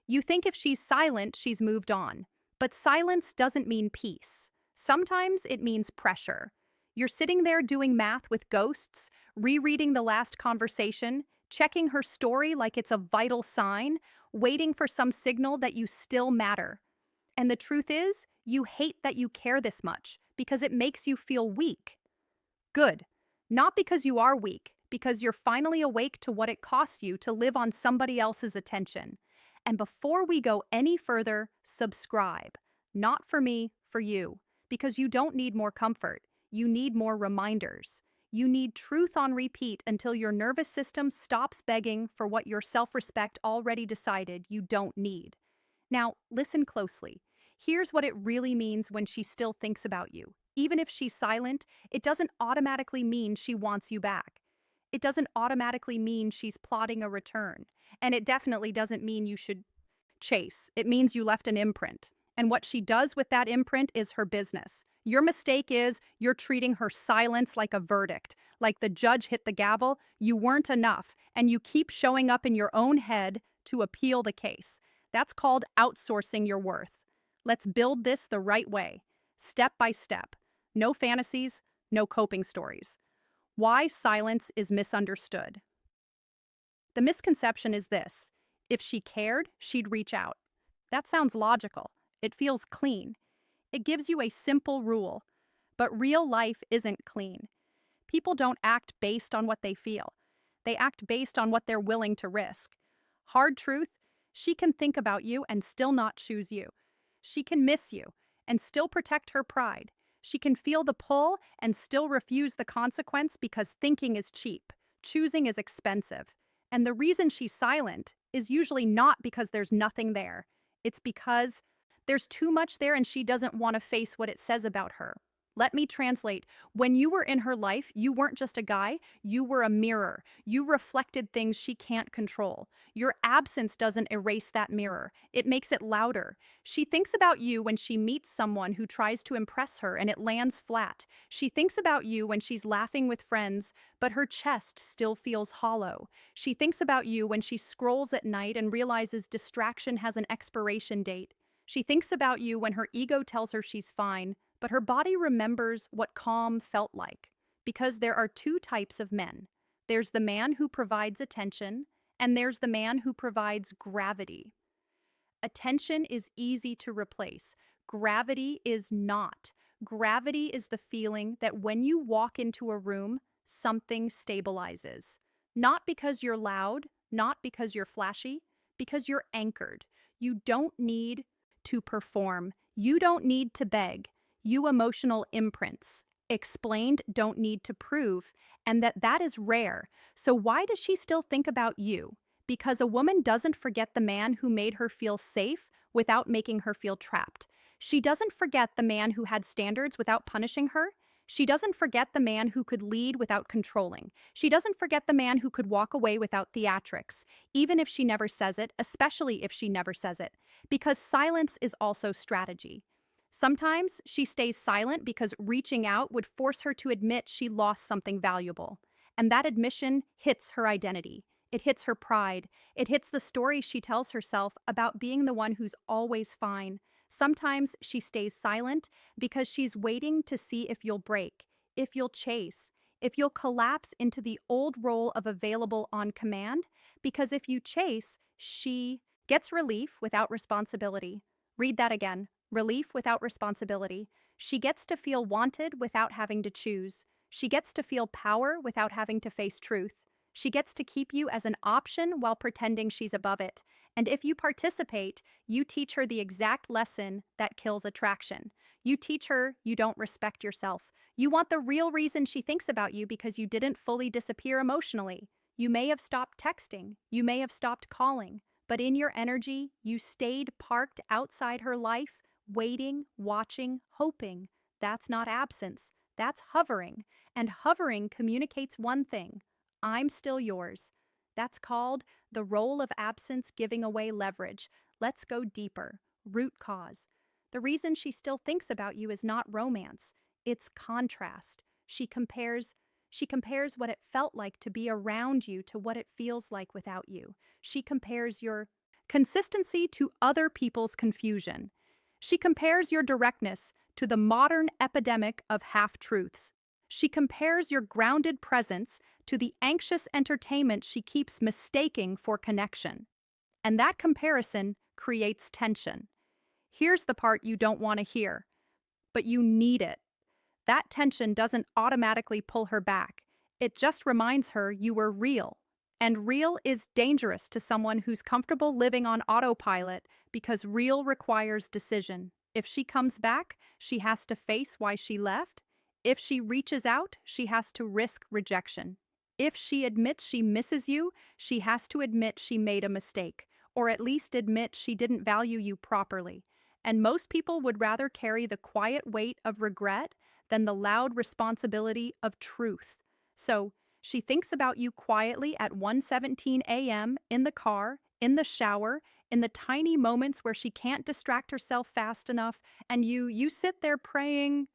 You think if she's silent, she's moved on. But silence doesn't mean peace. Sometimes it means pressure. You're sitting there doing math with ghosts, rereading the last conversation, checking her story like it's a vital sign, waiting for some signal that you still matter. And the truth is, you hate that you care this much because it makes you feel weak. Good. Not because you are weak, because you're finally awake to what it costs you to live on somebody else's attention. And before we go any further, subscribe. Not for me, for you. Because you don't need more comfort. You need more reminders. You need truth on repeat until your nervous system stops begging for what your self-respect already decided you don't need. Now, listen closely. Here's what it really means when she still thinks about you. Even if she's silent, it doesn't automatically mean she wants you back. It doesn't automatically mean she's plotting a return. And it definitely doesn't mean you should chase. It means you left an imprint. And what she does with that imprint is her business. Your mistake is you're treating her silence like a verdict. Like the judge hit the gavel, you weren't enough, and you keep showing up in your own head to appeal the case. That's called outsourcing your worth. Let's build this the right way, step by step. No fantasies, no coping stories. Why silence is misunderstood. The misconception is this: if she cared, she'd reach out. That sounds logical. It feels clean. It gives you a simple rule. But real life isn't clean. People don't act based on what they feel. They act based on what they're willing to risk. Hard truth: she can think about you and still not choose you. She can miss you and still protect her pride. She can feel the pull and still refuse the consequence because thinking is cheap, choosing is expensive. And the reason she's silent is usually not because there's nothing there. It's because there's too much there and she doesn't want to face what it says about her. Let me translate. When you were in her life, you weren't just a guy, you were a mirror. You reflected things she can't control. Your absence doesn't erase that mirror. It makes it louder. She thinks about you when she meets someone who tries to impress her and it lands flat. She thinks about you when she's laughing with friends, but her chest still feels hollow. She thinks about you when she scrolls at night and realizes distraction has an expiration date. She thinks about you when her ego tells her she's fine, but her body remembers what calm felt like. Because there are two types of men. There's the man who provides attention, and there's the man who provides gravity. Attention is easy to replace. Gravity is not. Gravity is the feeling that when you walk into a room, something stabilizes. Not because you're loud, not because you're flashy, because you're anchored. You don't need to perform. You don't need to beg. You emotional imprints. Explained, don't need to prove, and that is rare. So why does she still think about you? Because a woman doesn't forget the man who made her feel safe without making her feel trapped. She doesn't forget the man who had standards without punishing her. She doesn't forget the man who could lead without controlling. She doesn't forget the man who could walk away without theatrics, even if she never says it, especially if she never says it. Because silence is also strategy. Sometimes she stays silent because reaching out would force her to admit she lost something valuable. And that admission hits her identity. It hits her pride. It hits the story she tells herself about being the one who's always fine. Sometimes she stays silent because she's waiting to see if you'll break, if you'll chase, if you'll collapse into the old role of available on command. Because if you chase, she gets relief without responsibility. Read that again. Relief without responsibility. She gets to feel wanted without having to choose. She gets to feel power without having to face truth. She gets to keep you as an option while pretending she's above it. And if you participate, you teach her the exact lesson that kills attraction. You teach her you don't respect yourself. You want the real reason she thinks about you because you didn't fully disappear emotionally. You may have stopped texting. You may have stopped calling. But in your energy, you stayed parked outside her life, waiting, watching, hoping. That's not absence. That's hovering. And hovering communicates one thing: I'm still yours. That's called the role of absence giving away leverage. Let's go deeper. Root cause. The reason she still thinks about you is not romance. It's contrast. She compares what it felt like to be around you to what it feels like without you. She compares your Consistency to other people's confusion. She compares your directness to the modern epidemic of half-truths. She compares your grounded presence to the anxious entertainment she keeps mistaking for connection. And that comparison creates tension. Here's the part you don't want to hear, but you need it. That tension doesn't automatically pull her back. It just reminds her you were real. And real is dangerous to someone who's comfortable living on autopilot because real requires decision. If she comes back, she has to face why she left. If she reaches out, she has to risk rejection. If she admits she misses you, she has to admit she made a mistake, or at least admit she didn't value you properly. And most people would rather carry the quiet weight of regret than the loud responsibility of truth. So, she thinks about you quietly at 1:17 a.m. in the car, in the shower, in the tiny moments where she can't distract herself fast enough, and you sit there praying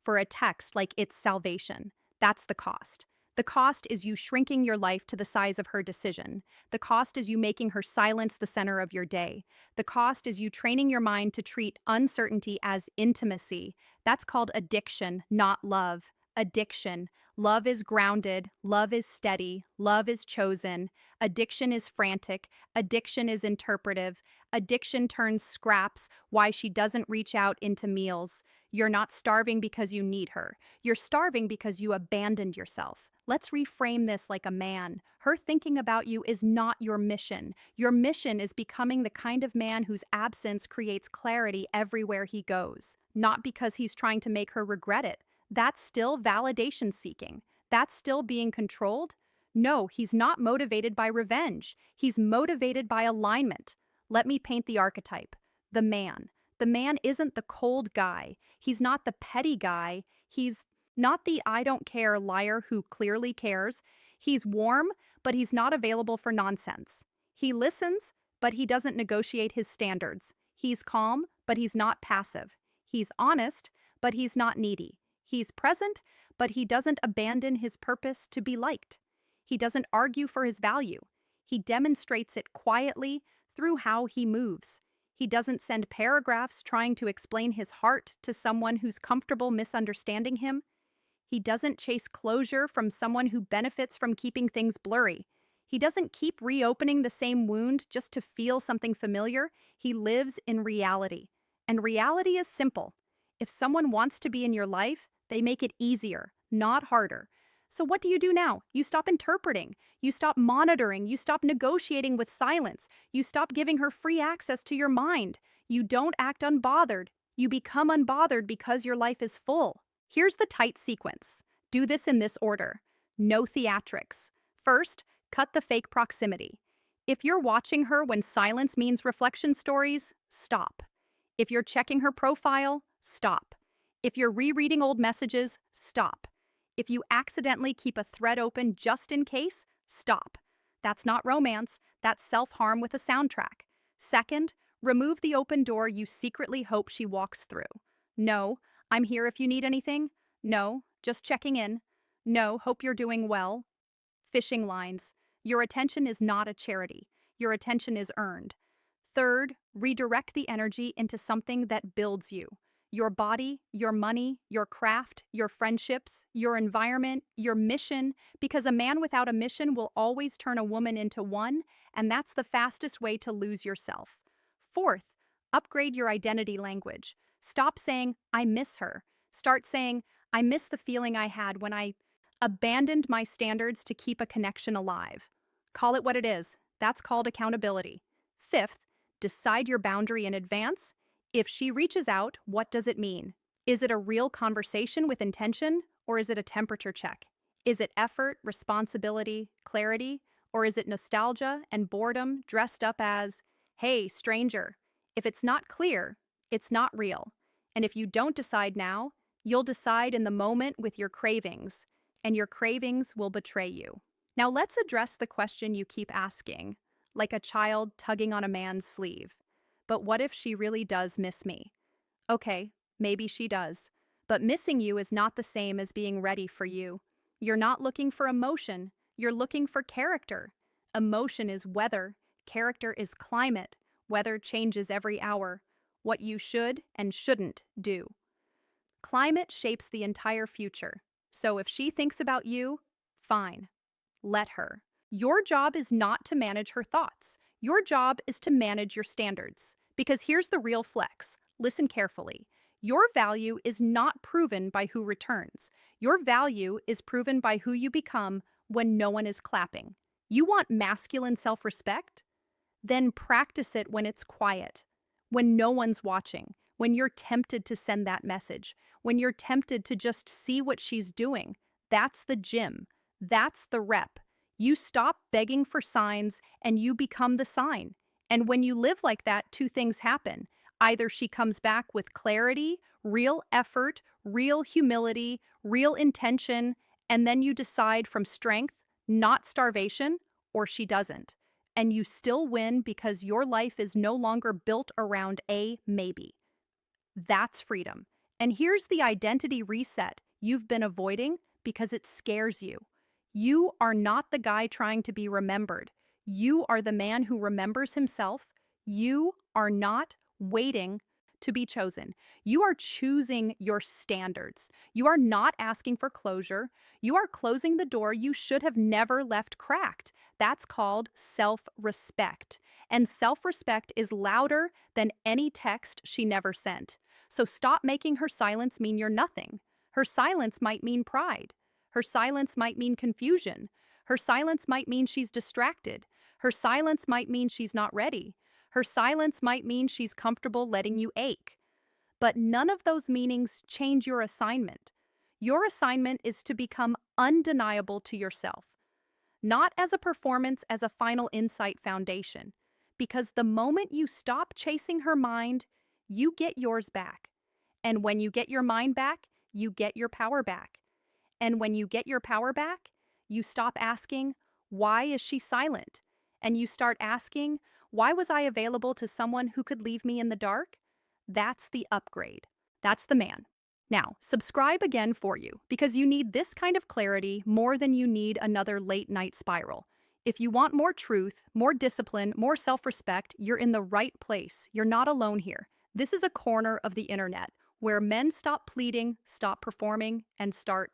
for a text like it's salvation. That's the cost. The cost is you shrinking your life to the size of her decision. The cost is you making her silence the center of your day. The cost is you training your mind to treat uncertainty as intimacy. That's called addiction, not love. Addiction. Love is grounded. Love is steady. Love is chosen. Addiction is frantic. Addiction is interpretive. Addiction turns scraps why she doesn't reach out into meals. You're not starving because you need her. You're starving because you abandoned yourself. Let's reframe this like a man. Her thinking about you is not your mission. Your mission is becoming the kind of man whose absence creates clarity everywhere he goes. Not because he's trying to make her regret it. That's still validation seeking. That's still being controlled. No, he's not motivated by revenge. He's motivated by alignment. Let me paint the archetype. The man. The man isn't the cold guy. He's not the petty guy. He's not the I don't care liar who clearly cares. He's warm, but he's not available for nonsense. He listens, but he doesn't negotiate his standards. He's calm, but he's not passive. He's honest, but he's not needy. He's present, but he doesn't abandon his purpose to be liked. He doesn't argue for his value. He demonstrates it quietly through how he moves. He doesn't send paragraphs trying to explain his heart to someone who's comfortable misunderstanding him. He doesn't chase closure from someone who benefits from keeping things blurry. He doesn't keep reopening the same wound just to feel something familiar. He lives in reality. And reality is simple. If someone wants to be in your life, they make it easier, not harder. So what do you do now? You stop interpreting. You stop monitoring. You stop negotiating with silence. You stop giving her free access to your mind. You don't act unbothered. You become unbothered because your life is full. Here's the tight sequence. Do this in this order. No theatrics. First, cut the fake proximity. If you're watching her when silence means reflection stories, stop. If you're checking her profile, stop. If you're rereading old messages, stop. If you accidentally keep a thread open just in case, stop. That's not romance, that's self-harm with a soundtrack. Second, remove the open door you secretly hope she walks through. No, I'm here if you need anything. No, just checking in. No, hope you're doing well. Fishing lines. Your attention is not a charity. Your attention is earned. Third, redirect the energy into something that builds you. Your body, your money, your craft, your friendships, your environment, your mission, because a man without a mission will always turn a woman into one, and that's the fastest way to lose yourself. Fourth, upgrade your identity language. Stop saying, I miss her. Start saying, I miss the feeling I had when I abandoned my standards to keep a connection alive. Call it what it is. That's called accountability. Fifth, decide your boundary in advance. If she reaches out, what does it mean? Is it a real conversation with intention, or is it a temperature check? Is it effort, responsibility, clarity, or is it nostalgia and boredom dressed up as, hey, stranger? If it's not clear, it's not real. And if you don't decide now, you'll decide in the moment with your cravings, and your cravings will betray you. Now let's address the question you keep asking, like a child tugging on a man's sleeve. But what if she really does miss me? Okay, maybe she does. But missing you is not the same as being ready for you. You're not looking for emotion. You're looking for character. Emotion is weather. Character is climate. Weather changes every hour. What you should and shouldn't do. Climate shapes the entire future. So if she thinks about you, fine. Let her. Your job is not to manage her thoughts. Your job is to manage your standards. Because here's the real flex. Listen carefully. Your value is not proven by who returns. Your value is proven by who you become when no one is clapping. You want masculine self-respect? Then practice it when it's quiet, when no one's watching, when you're tempted to send that message, when you're tempted to just see what she's doing. That's the gym. That's the rep. You stop begging for signs and you become the sign. And when you live like that, two things happen. Either she comes back with clarity, real effort, real humility, real intention, and then you decide from strength, not starvation, or she doesn't. And you still win because your life is no longer built around a maybe. That's freedom. And here's the identity reset you've been avoiding because it scares you. You are not the guy trying to be remembered. You are the man who remembers himself. You are not waiting to be chosen. You are choosing your standards. You are not asking for closure. You are closing the door you should have never left cracked. That's called self-respect. And self-respect is louder than any text she never sent. So stop making her silence mean you're nothing. Her silence might mean pride. Her silence might mean confusion. Her silence might mean she's distracted. Her silence might mean she's not ready. Her silence might mean she's comfortable letting you ache. But none of those meanings change your assignment. Your assignment is to become undeniable to yourself, not as a performance, as a final insight foundation. Because the moment you stop chasing her mind, you get yours back. And when you get your mind back, you get your power back. And when you get your power back, you stop asking, why is she silent? And you start asking, why was I available to someone who could leave me in the dark? That's the upgrade. That's the man. Now, subscribe again for you, because you need this kind of clarity more than you need another late night spiral. If you want more truth, more discipline, more self-respect, you're in the right place. You're not alone here. This is a corner of the internet where men stop pleading, stop performing, and start